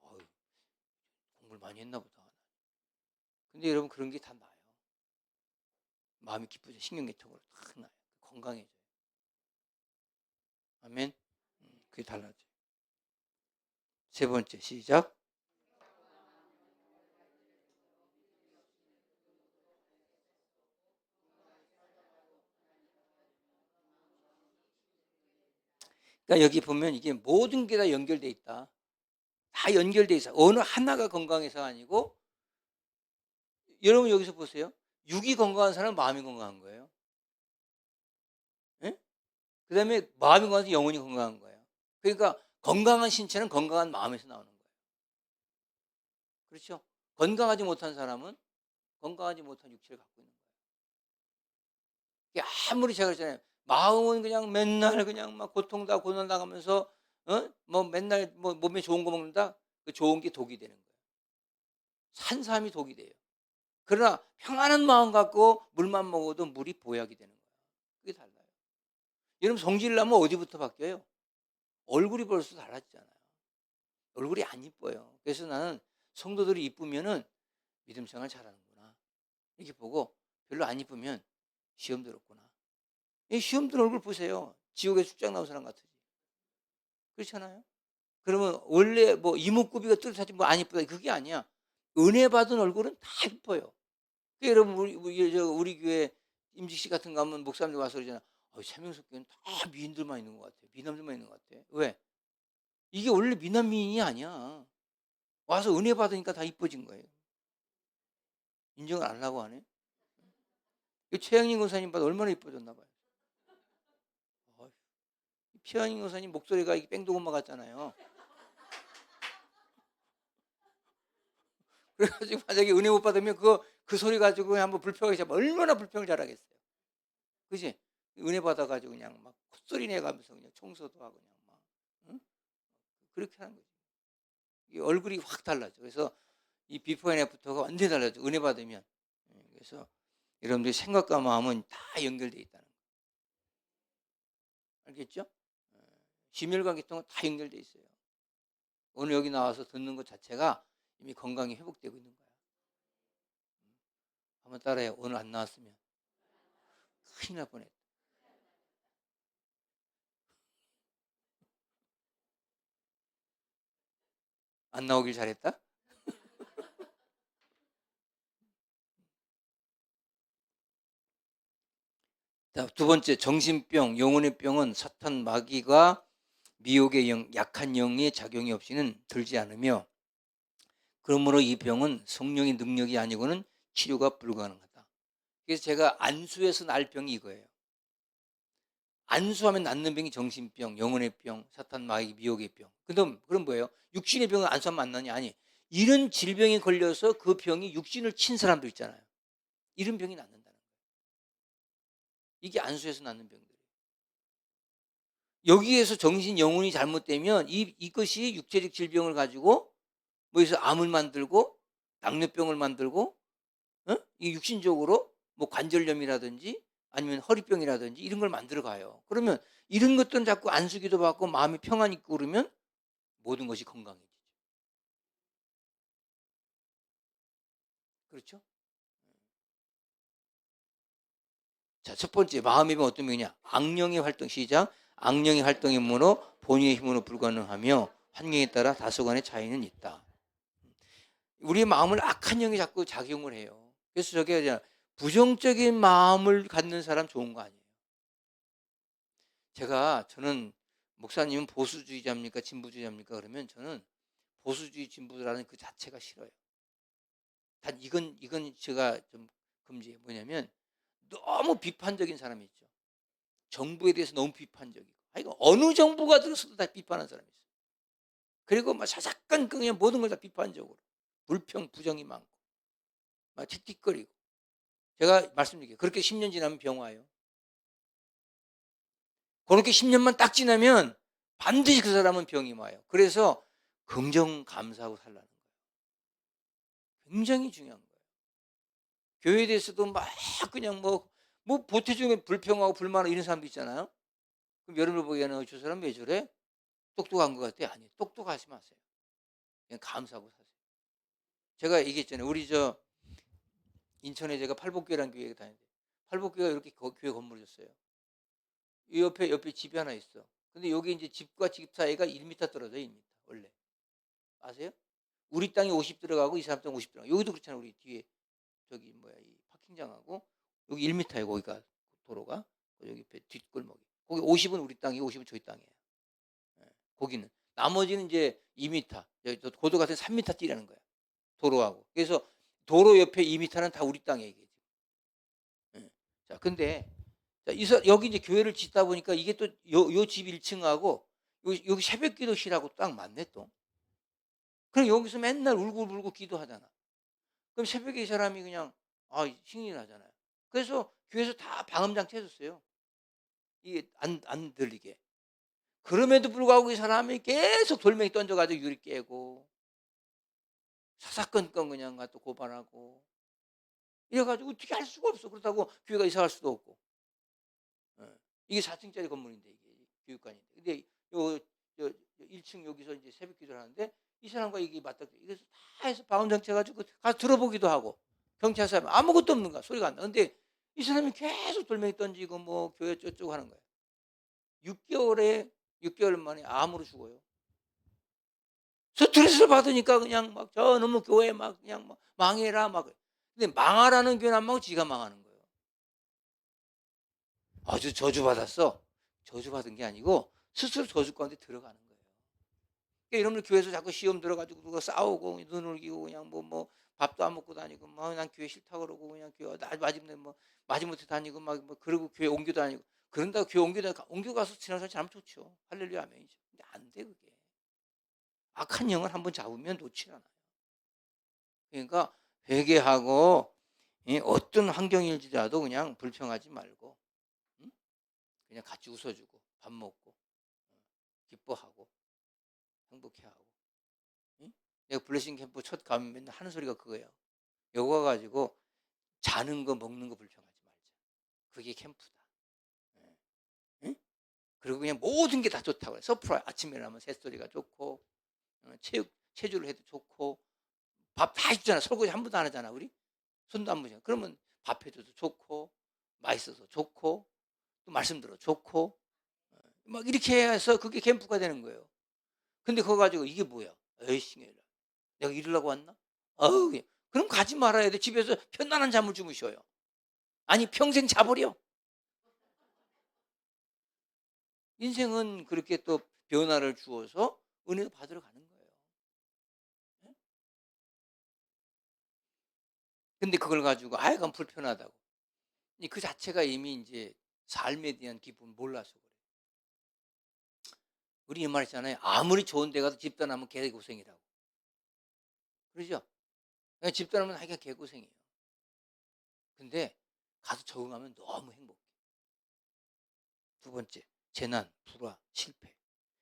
막 공부를 많이 했나 보다. 근데 여러분 그런 게 다 나요. 마음이 기쁘죠. 신경계통으로 다 나요. 건강해져요. 아멘. 그게 달라져요. 세 번째 시작. 그러니까 여기 보면 이게 모든 게 다 연결돼 있다. 다 연결돼 있어. 어느 하나가 건강해서가 아니고 여러분 여기서 보세요. 육이 건강한 사람은 마음이 건강한 거예요. 예? 그다음에 마음이 건강해서 영혼이 건강한 거예요. 그러니까 건강한 신체는 건강한 마음에서 나오는 거예요. 그렇죠? 건강하지 못한 사람은 건강하지 못한 육체를 갖고 있는 거예요. 이게 아무리 제가 그랬잖아요. 마음은 그냥 맨날 그냥 막 고통 당하면서 뭐 맨날 뭐 몸에 좋은 거 먹는다. 그 좋은 게 독이 되는 거예요. 산삼이 독이 돼요. 그러나 평안한 마음 갖고 물만 먹어도 물이 보약이 되는 거예요. 그게 달라요. 여러분 성질 나면 어디부터 바뀌어요? 얼굴이 벌써 달라지잖아요. 얼굴이 안 이뻐요. 그래서 나는 성도들이 이쁘면은 믿음 생활 잘하는구나 이렇게 보고 별로 안 이쁘면 시험 들었구나. 이 시험 든 얼굴 보세요. 지옥에 출장 나온 사람 같으지. 그렇잖아요. 그러면 원래 뭐 이목구비가 뚜렷하지 뭐 안 이쁘다 그게 아니야. 은혜 받은 얼굴은 다 이뻐요. 여러분 우리 교회 임직식 같은 거 하면 목사님들 와서 그러잖아. 세명석 교회는 다 미인들만 있는 것 같아. 미남들만 있는 것 같아. 왜? 이게 원래 미남 미인이 아니야. 와서 은혜 받으니까 다 이뻐진 거예요. 인정을 안 하고 하네. 최영인 권사님 봐도 얼마나 이뻐졌나 봐요. 최영인 권사님 목소리가 뺑도곤마 같잖아요. 그래가지고 만약에 은혜 못 받으면 그 소리 가지고 한번 불평하게 잡으면 얼마나 불평을 잘하겠어요. 그지? 은혜 받아가지고 그냥 막 콧소리 내가면서 그냥 청소도 하고 그냥 막 응? 그렇게 하는 거지. 이 얼굴이 확 달라져. 그래서 이 비포 앤 애프터가 완전히 달라져. 은혜 받으면. 그래서 여러분들이 생각과 마음은 다 연결돼 있다는 거. 알겠죠? 심혈관계통은 다 연결돼 있어요. 오늘 여기 나와서 듣는 것 자체가 이미 건강이 회복되고 있는 거야. 한번 따라해. 오늘 안 나왔으면 큰일 날 뻔했다. 안 나오길 잘했다. 자, 두 번째 정신병, 영혼의 병은 사탄 마귀가 미혹의 약한 영의 작용이 없이는 들지 않으며 그러므로 이 병은 성령의 능력이 아니고는 치료가 불가능하다. 그래서 제가 안수해서 날 병이 이거예요. 안수하면 낫는 병이 정신병, 영혼의 병, 사탄 마귀 미혹의 병. 그럼 뭐예요? 육신의 병은 안수하면 안 나냐? 아니. 이런 질병에 걸려서 그 병이 육신을 친 사람도 있잖아요. 이런 병이 낫는다는 거예요. 이게 안수해서 낫는 병들이에요. 여기에서 정신, 영혼이 잘못되면 이것이 육체적 질병을 가지고 뭐해서 암을 만들고 당뇨병을 만들고 이 육신적으로 뭐 관절염이라든지 아니면 허리병이라든지 이런 걸 만들어 가요. 그러면 이런 것들은 자꾸 안수기도 받고 마음이 평안이 있고 그러면 모든 것이 건강해지죠. 그렇죠? 자, 첫 번째 마음의 병 어떤 병이냐? 악령의 활동 시작. 악령의 활동의 힘으로 본인의 힘으로 불가능하며 환경에 따라 다소간의 차이는 있다. 우리 마음을 악한 영이 자꾸 작용을 해요. 그래서 저게 부정적인 마음을 갖는 사람 좋은 거 아니에요. 저는 목사님은 보수주의자입니까? 진보주의자입니까? 그러면 저는 보수주의 진보라는 그 자체가 싫어요. 단 이건 제가 좀 금지해요. 뭐냐면 너무 비판적인 사람이 있죠. 정부에 대해서 너무 비판적이고. 이거 어느 정부가 들어서도 다 비판하는 사람이 있어요. 그리고 막 사사건 그냥 모든 걸 다 비판적으로. 불평, 부정이 많고. 막 틱틱거리고. 제가 말씀드릴게요. 그렇게 10년 지나면 병 와요. 그렇게 10년만 딱 지나면 반드시 그 사람은 병이 와요. 그래서 긍정 감사하고 살라는 거예요. 굉장히 중요한 거예요. 교회에 대해서도 막 그냥 뭐 보태중에 불평하고 불만하고 이런 사람도 있잖아요. 그럼 여러분을 보기에는 저 사람 왜 저래? 똑똑한 것 같아? 아니에요. 똑똑하지 마세요. 그냥 감사하고 사세요. 제가 얘기했잖아요. 우리 인천에 제가 팔복교회라는 교회에 다니는데 팔복교회가 이렇게 교회 건물을 줬어요. 이 옆에 집이 하나 있어. 근데 여기 이제 집과 집 사이가 1m 떨어져요. 1m 원래. 아세요? 우리 땅이 50 들어가고 이 사람 땅 50 들어가고 여기도 그렇잖아요. 우리 뒤에 이 파킹장하고 여기 1m예요. 거기가 도로가 여기 옆에 뒷골목이. 거기 50은 우리 땅이고 50은 저희 땅이에요. 예, 거기는 나머지는 이제 2m. 고도 같은 3m 뛰라는 거야. 도로하고. 그래서 도로 옆에 2m는 다 우리 땅이에요. 이게. 예. 자, 근데 여기 이제 교회를 짓다 보니까 이게 또 요 집 1층하고 여기 새벽 기도실하고 딱 맞네 또. 그럼 여기서 맨날 울고불고 기도하잖아. 그럼 새벽에 이 사람이 그냥 신이 나잖아요. 그래서 교회에서 다 방음장치 해줬어요. 이게 안 들리게. 그럼에도 불구하고 이 사람이 계속 돌멩이 던져가지고 유리 깨고 사사건건 그냥 또 고발하고 이래가지고 어떻게 할 수가 없어. 그렇다고 교회가 이사갈 수도 없고. 이게 4층짜리 건물인데 이게 교육관인데. 근데 요 1층 여기서 이제 새벽 기도를 하는데 이 사람과 이게 맞다. 이래서 다 해서 방음장치 해가지고 가서 들어보기도 하고 경찰서 하면 아무것도 없는 거야. 소리가 안 나. 근데 이 사람이 계속 돌멩이 던지고 뭐 교회 어쩌고 하는 거야. 6개월 만에 암으로 죽어요. 스트레스를 받으니까 그냥 막 저 너무 교회 막 그냥 막 망해라 막. 근데 망하라는 교회는 안 망하고 지가 망하는 거예요. 아주 저주받았어. 저주받은 게 아니고 스스로 저주 가운데 들어가는 거예요. 그러니까 여러분들 교회에서 자꾸 시험 들어가지고 누가 싸우고 눈을 울기고 그냥 뭐 밥도 안 먹고 다니고 난 교회 싫다 그러고 그냥 교회 마지못해 다니고 뭐 그러고 교회 옮겨 다니고 그런다고 교회 옮겨가서 지나서 잘하면 좋죠. 할렐루야 아멘이죠. 근데 안 돼 그게. 악한 영을 한번 잡으면 놓질 않아요. 그러니까 회개하고 어떤 환경일지라도 그냥 불평하지 말고 그냥 같이 웃어주고 밥 먹고 기뻐하고 행복해하고. 내가 블레싱 캠프 첫 가면 맨날 하는 소리가 그거예요. 여기 와가지고 자는 거 먹는 거 불평하지 말자. 그게 캠프다. 응? 그리고 그냥 모든 게 다 좋다고 해. 서프라이즈 아침에 일어나면 새소리가 좋고 체조를 해도 좋고 밥 다 해주잖아. 설거지 한 번도 안 하잖아. 우리 손도 안 보잖아. 그러면 밥 해줘도 좋고 맛있어서 좋고 또 말씀 들어 좋고 막 이렇게 해서 그게 캠프가 되는 거예요. 근데 그거 가지고 이게 뭐야? 에이씨 내가 이러려고 왔나? 어우, 그럼 가지 말아야 돼. 집에서 편안한 잠을 주무셔요. 아니 평생 자버려. 인생은 그렇게 또 변화를 주어서 은혜를 받으러 가는 거예요. 예? 근데 그걸 가지고 아이가 불편하다고. 그 자체가 이미 이제 삶에 대한 기쁨을 몰라서 그래요. 우리 이 말 있잖아요. 아무리 좋은 데 가도 집단하면 개고생이라고. 그러죠? 그냥 집단하면 하기가 개고생이에요. 근데 가서 적응하면 너무 행복해. 두 번째, 재난, 불화, 실패.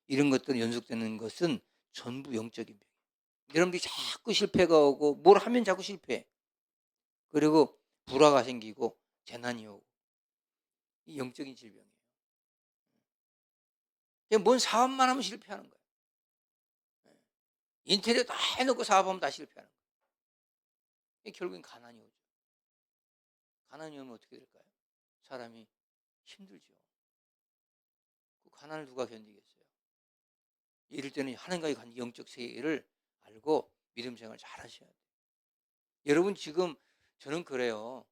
이런 것들이 연속되는 것은 전부 영적인 병이에요. 여러분들이 자꾸 실패가 오고 뭘 하면 자꾸 실패해. 그리고 불화가 생기고 재난이 오고. 이 영적인 질병이에요. 그냥 뭔 사업만 하면 실패하는 거예요. 인테리어 다 해놓고 사업하면 다 실패하는 거예요. 결국엔 가난이 오죠. 가난이 오면 어떻게 될까요? 사람이 힘들죠. 그 가난을 누가 견디겠어요? 이럴 때는 하나님과의 영적 세계를 알고 믿음 생활을 잘 하셔야 돼요. 여러분 지금 저는 그래요.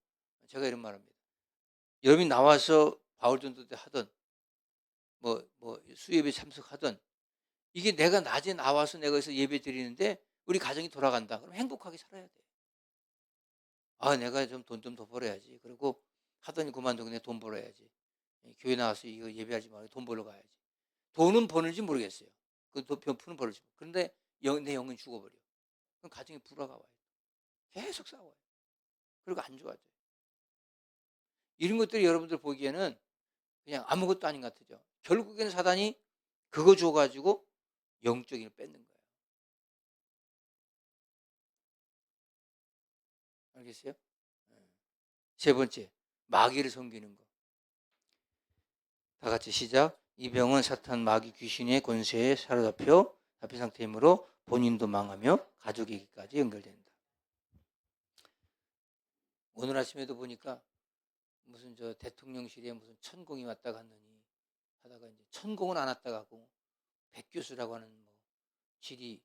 제가 이런 말합니다. 여러분이 나와서 바울전도 때 하던 수예배 참석하던 이게 내가 낮에 나와서 내가 여기서 예배 드리는데 우리 가정이 돌아간다. 그럼 행복하게 살아야 돼. 아, 내가 좀 돈 좀 더 벌어야지. 그리고 하더니 그만두고 내 돈 벌어야지. 교회 나와서 이거 예배하지 말고 돈 벌러 가야지. 돈은 버는지 모르겠어요. 그 푸는 벌을지. 그런데 내 영은 죽어버려. 그럼 가정에 불화가 와요. 계속 싸워요. 그리고 안 좋아져요. 이런 것들이 여러분들 보기에는 그냥 아무것도 아닌 것 같죠. 결국에는 사단이 그거 줘가지고 영적인 걸 뺏는 거예요. 알겠어요? 세 번째, 마귀를 섬기는 거. 다 같이 시작. 이 병은 사탄 마귀 귀신의 권세에 사로잡혀 잡힌 상태이므로 본인도 망하며 가족에게까지 연결된다. 오늘 아침에도 보니까 무슨 저 대통령실에 무슨 천공이 왔다 갔느니 하다가 이제 천공은 안 왔다 가고 백교수라고 하는 지리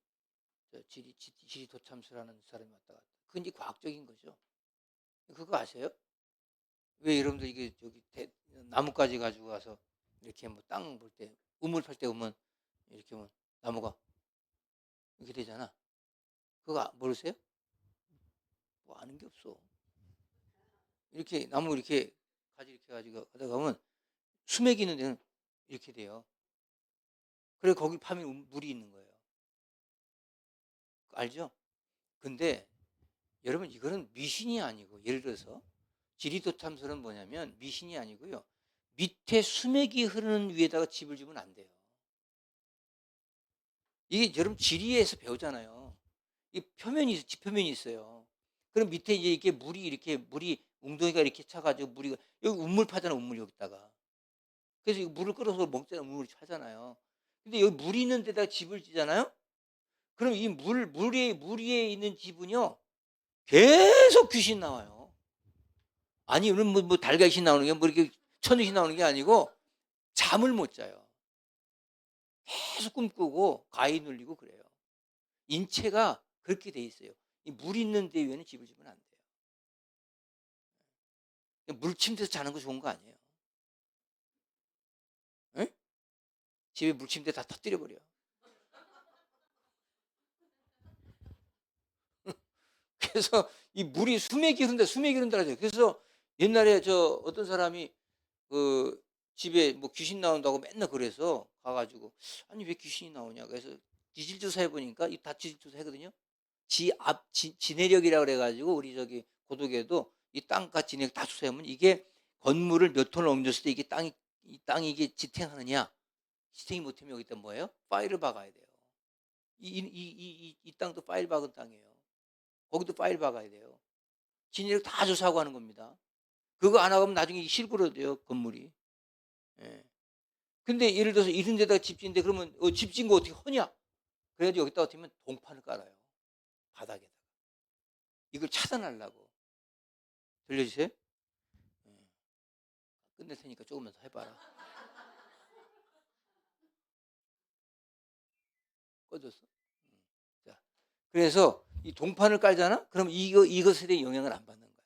도참수라는 사람이 왔다 갔다. 그건 이제 과학적인 거죠. 그거 아세요? 왜 여러분들 이게 나뭇가지 가지고 가서 이렇게 땅 볼 때 우물 팔 때 보면 이렇게 보면 나무가 이렇게 되잖아. 그거 모르세요? 뭐 아는 게 없어. 이렇게 나무 이렇게 가지 이렇게 가지고 하다 가면 수맥이 있는 데는 이렇게 돼요. 그래 거기 파면 물이 있는 거예요. 알죠? 근데 여러분 이거는 미신이 아니고 예를 들어서 지리도탐설은 뭐냐면 미신이 아니고요. 밑에 수맥이 흐르는 위에다가 집을 지으면 안 돼요. 이게 여러분 지리에서 배우잖아요. 이 표면이 지표면이 있어요. 그럼 밑에 이제 이렇게 물이 웅덩이가 이렇게 차가지고 물이 여기 우물 파잖아 우물 여기다가. 그래서 이 물을 끌어서 먹잖아 우물이 차잖아요. 근데 여기 물이 있는 데다가 집을 지잖아요. 그럼 이 물 위에 있는 집은요 계속 귀신 나와요. 아니 이런 뭐 달걀신 나오는 게 뭐 이렇게 천우신 나오는 게 아니고 잠을 못 자요. 계속 꿈꾸고 가위 눌리고 그래요. 인체가 그렇게 돼 있어요. 이 물 있는 데 위에는 집을 지면 안 돼요. 물침대에서 자는 거 좋은 거 아니에요. 응? 집에 물침대 다 터뜨려 버려. 그래서 이 물이 수맥이 흐른다죠. 그래서 옛날에 저 어떤 사람이 그 집에 뭐 귀신 나온다고 맨날 그래서 가가지고 아니 왜 귀신이 나오냐 그래서 지질조사 해보니까 이 다 지질조사 하거든요. 지내력이라 그래가지고 우리 저기 고독에도 이 땅과 지내력 다 조사하면 이게 건물을 몇 톤을 옮겼을 때 이게 이 땅이 이게 지탱하느냐 지탱이 못하면 여기다 뭐예요? 파일을 박아야 돼요. 이 땅도 파일 박은 땅이에요. 거기도 파일 박아야 돼요. 지내력 다 조사하고 하는 겁니다. 그거 안 하면 나중에 실구로 돼요 건물이. 예. 근데 예를 들어서 이런 데다가 집 짓는데 그러면 집 짓는 거 어떻게 하냐? 그래가지고 여기다가 어떻게 하면 동판을 깔아요. 바닥에다가. 이걸 차단하려고. 들려주세요? 예. 끝낼 테니까 조금만 더 해봐라. 꺼졌어? 자, 그래서 이 동판을 깔잖아? 그럼 이것에 영향을 안 받는 거야.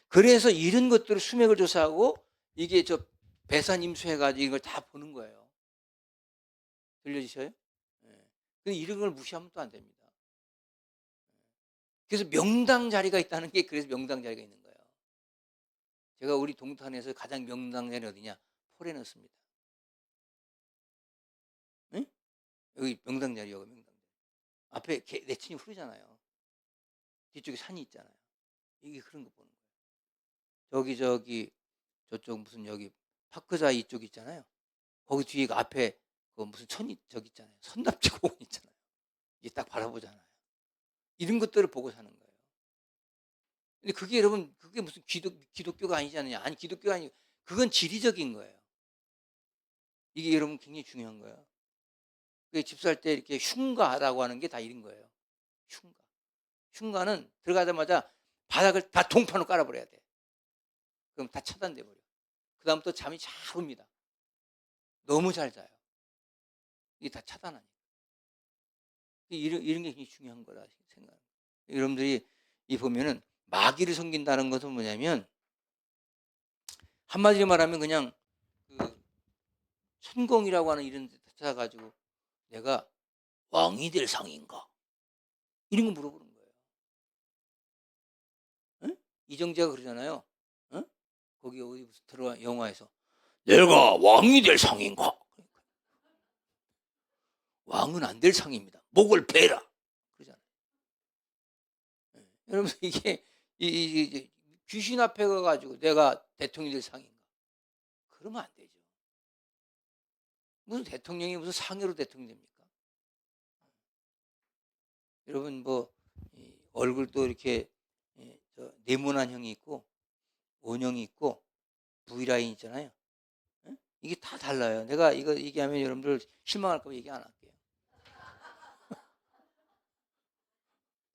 그래서 이런 것들을 수맥을 조사하고 이게 저 배산 임수해가지고 이걸 다 보는 거예요. 들려주셔요? 예. 근데 이런 걸 무시하면 또 안 됩니다. 그래서 명당 자리가 있다는 게 그래서 명당 자리가 있는 거예요. 제가 우리 동탄에서 가장 명당 자리 어디냐? 포레너스입니다. 응? 여기 명당 자리, 여기 명당 자리. 앞에 내친이 흐르잖아요. 뒤쪽에 산이 있잖아요. 이게 그런 거 보는 거예요. 저기 저쪽 무슨 여기 파크자 이쪽 있잖아요. 거기 뒤에 앞에 그 무슨 저기 있잖아요. 선납지 공원 있잖아요. 이게 딱 바라보잖아요. 이런 것들을 보고 사는 거예요. 근데 그게 여러분 그게 무슨 기독교가 아니지 않느냐? 아니 기독교가 아니고 그건 지리적인 거예요. 이게 여러분 굉장히 중요한 거예요. 집 살 때 이렇게 흉가라고 하는 게 다 이런 거예요. 흉가. 흉가는 들어가자마자 바닥을 다 동판으로 깔아버려야 돼. 그럼 다 차단돼 버려. 그 다음부터 잠이 잘 옵니다. 너무 잘 자요. 이게 다 차단하니까. 이런 게 굉장히 중요한 거라 생각합니다. 여러분들이 이 보면은 마귀를 섬긴다는 것은 뭐냐면 한마디로 말하면 그냥 그 천공이라고 하는 이런 데 찾아가지고 내가 왕이 될 상인가? 이런 거 물어보는 거예요. 응? 이정재가 그러잖아요. 응? 거기 어디 무슨 들어와 영화에서 내가 왕이 될 상인가? 그러니까. 왕은 안 될 상입니다. 목을 베라. 그러잖아요. 네. 여러분 이게 귀신 앞에 가가지고 내가 대통령이 될 상인가? 그러면 안 되죠. 무슨 대통령이 무슨 상으로 대통령 됩니까? 여러분 뭐 얼굴도 이렇게 네모난 형이 있고 원형이 있고 V라인 있잖아요. 예? 이게 다 달라요. 내가 이거 얘기하면 여러분들 실망할까 봐 얘기 안 할게요.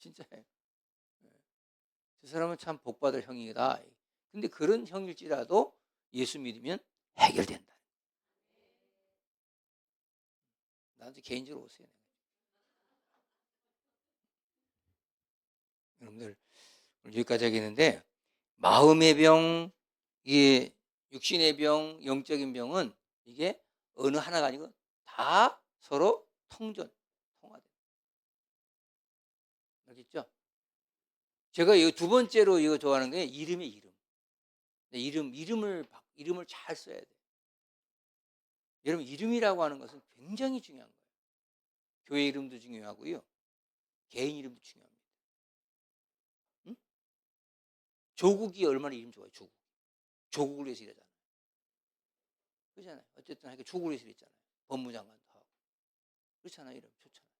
진짜예요. 예. 저 사람은 참 복받을 형이다. 근데 그런 형일지라도 예수 믿으면 해결된다. 나한테 개인적으로 오세요. 여러분들 여기까지 하겠는데 마음의 병, 이게 육신의 병, 영적인 병은 이게 어느 하나가 아니고 다 서로 통화돼. 알겠죠? 제가 이 두 번째로 이거 좋아하는 게 이름의 이름. 이름을 잘 써야 돼. 여러분 이름이라고 하는 것은 굉장히 중요한 거예요. 교회 이름도 중요하고요. 개인 이름도 중요합니다. 응? 조국이 얼마나 이름 좋아요. 조국을 위해서 일하잖아요. 그렇잖아요. 어쨌든 하여튼 조국을 위해서 일했잖아요. 법무장관도 하고. 그렇잖아요. 이름 좋잖아요.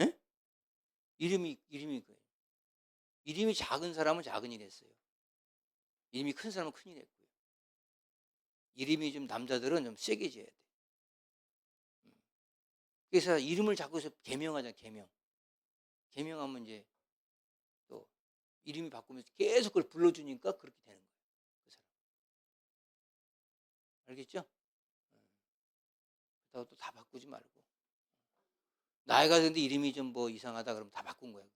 예? 이름이 그래요. 이름이 작은 사람은 작은 일 했어요. 이름이 큰 사람은 큰 일 했고요. 이름이 좀 남자들은 좀 세게 지어야 돼. 그래서 이름을 자꾸 해서 개명하잖아요. 개명하면 이제 또 이름이 바꾸면서 계속 그걸 불러주니까 그렇게 되는 거예요. 그 사람. 알겠죠? 그렇다고 또 다 바꾸지 말고. 나이가 드는데 이름이 좀 뭐 이상하다 그러면 다 바꾼 거예요.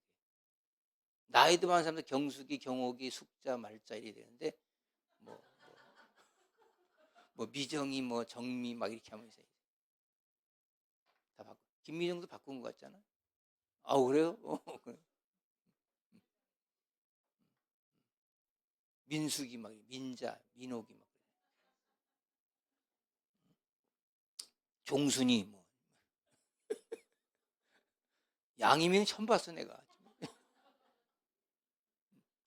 나이도 많은 사람들 경숙이, 경옥이, 숙자, 말자 이래 되는데 뭐, 뭐 미정이, 뭐 정미 막 이렇게 하면서 다 바꾸. 김미정도 바꾼 것 같잖아. 아 그래요? 그래. 민숙이 막 민자, 민옥이 막 종순이 뭐 양이면 처음 봤어 내가.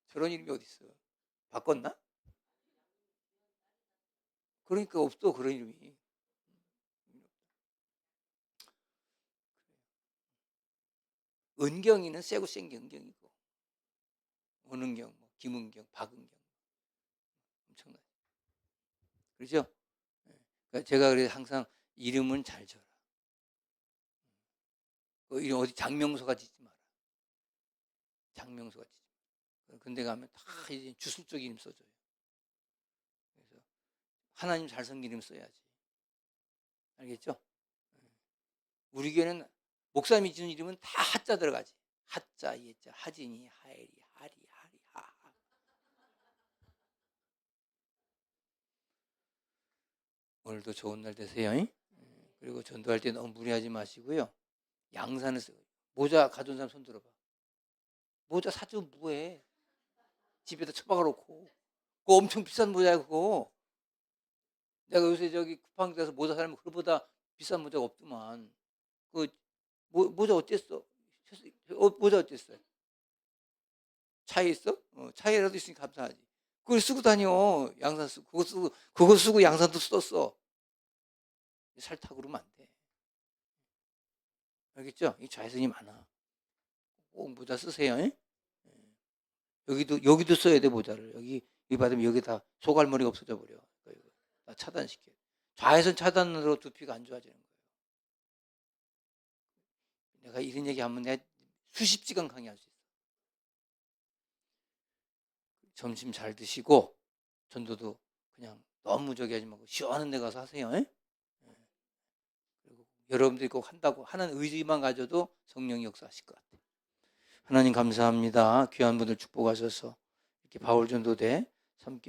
저런 이름이 어디 있어? 바꿨나? 그러니까 없어 그런 이름이. 은경이는 세고 센 은경이고 원은경, 뭐 김은경, 박은경 엄청나. 그렇죠? 그러니까 제가 그래서 항상 이름은 잘 줘라. 이름 어디 장명소가 짓지 마라. 장명소가 짓지 마라. 근데 가면 다 이제 주술적 이름 써줘요. 그래서 하나님 잘 섬긴 이름 써야지. 알겠죠? 우리 교회는 목사님이 지은 이름은 다 하자 들어가지. 하자, 예자, 하진이, 하엘이, 하리, 하하. 오늘도 좋은 날 되세요. 그리고 전도할 때 너무 무리하지 마시고요. 양산을 쓰고. 모자 가져온 사람 손 들어봐. 모자 사주면 뭐해? 집에다 처박아 놓고. 그거 엄청 비싼 모자야 그거. 내가 요새 저기 쿠팡 가서 모자 사면 그거보다 비싼 모자가 없더만. 그 모자 어땠어? 모자 어땠어요? 차에 있어? 차에라도 있으니 감사하지. 그걸 쓰고 다녀. 양산 쓰고 그거 쓰고 양산도 썼어. 살 타고 그러면 안 돼. 알겠죠? 이 좌회선이 많아. 꼭 모자 쓰세요. 여기도 써야 돼 모자를. 여기 받으면 여기 다 소갈머리가 없어져 버려. 다 차단시켜. 좌회선 차단으로 두피가 안 좋아지는 거예요. 내가 이런 얘기하면 내가 수십 시간 강의할 수 있어. 점심 잘 드시고 전도도 그냥 너무 저기 하지 말고 시원한 데 가서 하세요. 그리고 여러분들이 꼭 한다고 하는 의지만 가져도 성령이 역사하실 것 같아요. 하나님 감사합니다. 귀한 분들 축복하셔서 이렇게 바울 전도대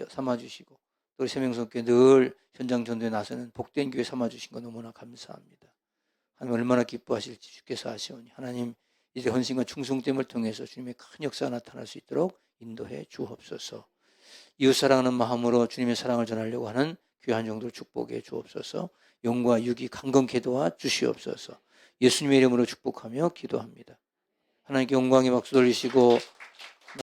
삼아주시고 또 세명성교회 늘 현장 전도에 나서는 복된 교회 삼아주신 거 너무나 감사합니다. 하나님 얼마나 기뻐하실지 주께서 아시오니 하나님 이제 헌신과 충성됨을 통해서 주님의 큰 역사가 나타날 수 있도록 인도해 주옵소서. 이웃 사랑하는 마음으로 주님의 사랑을 전하려고 하는 귀한 종들 축복해 주옵소서. 영과 육이 강건케 도와 주시옵소서. 예수님의 이름으로 축복하며 기도합니다. 하나님께 영광의 박수 돌리시고